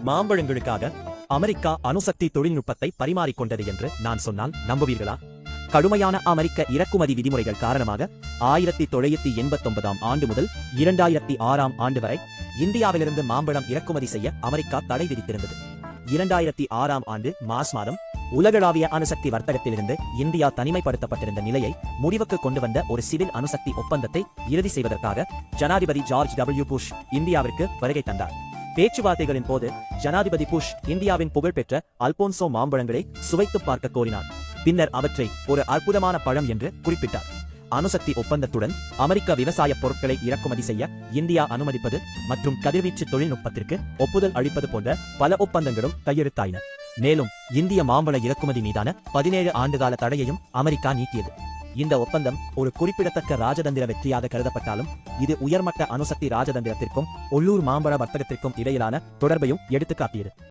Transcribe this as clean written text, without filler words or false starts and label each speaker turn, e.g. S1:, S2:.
S1: மாம்பழங்களுக்காக America அணுசக்தி தொழில்நுட்பத்தை பரிமாறிக்கொண்டது என்று நான் சொன்னால் நம்புவீர்களா? கடுமையான அமெரிக்க இறக்குமதி விதிமுறைகள் காரணமாக 1989 ஆண்டு முதல் 2006 ஆண்டு வரை இந்தியாவிலிருந்து மாம்பழம் இறக்குமதி செய்ய அமெரிக்கா தடை விதித்திருந்தது. 2006 ஆண்டு மார்ச் மாதம் உலகளாவிய அணுசக்தி வர்த்தகத்திலிருந்து இந்தியா தனிமைப்படுத்தப்பட்டிருந்த நிலையை முடிவுக்கு கொண்டு வந்த ஒரு சிவில் அணுசக்தி ஒப்பந்தத்தை இறுதி செய்வதற்காக ஜனாதிபதி ஜார்ஜ் டபிள்யூ புஷ் இந்தியாவிற்கு வருகை தந்தார். பேச்சுவார்த்தைகளின் போது ஜனாதிபதி புஷ் இந்தியாவின் புகழ்பெற்ற அல்போன்சோ மாம்பழங்களை சுவைத்து பார்க்க கோரினார். பின்னர் அவற்றை ஒரு அற்புதமான பழம் என்று குறிப்பிட்டார். அணுசக்தி ஒப்பந்தத்துடன் அமெரிக்க விவசாய பொருட்களை இறக்குமதி செய்ய இந்தியா அனுமதிப்பது மற்றும் கதிர்வீச்சு தொழில்நுட்பத்திற்கு ஒப்புதல் அளிப்பது போன்ற பல ஒப்பந்தங்களும் கையெழுத்தாயின. மேலும் இந்திய மாம்பழ இறக்குமதி மீதான 17 ஆண்டுகால தடையையும் அமெரிக்கா நீக்கியது. இந்த ஒப்பந்தம் ஒரு குறிப்பிடத்தக்க ராஜதந்திர வெற்றியாக கருதப்பட்டாலும் இது உயர்மட்ட அணுசக்தி ராஜதந்திரத்திற்கும் உள்ளூர் மாம்பழ வர்த்தகத்திற்கும் இடையிலான தொடர்பையும் எடுத்துக்காட்டியது.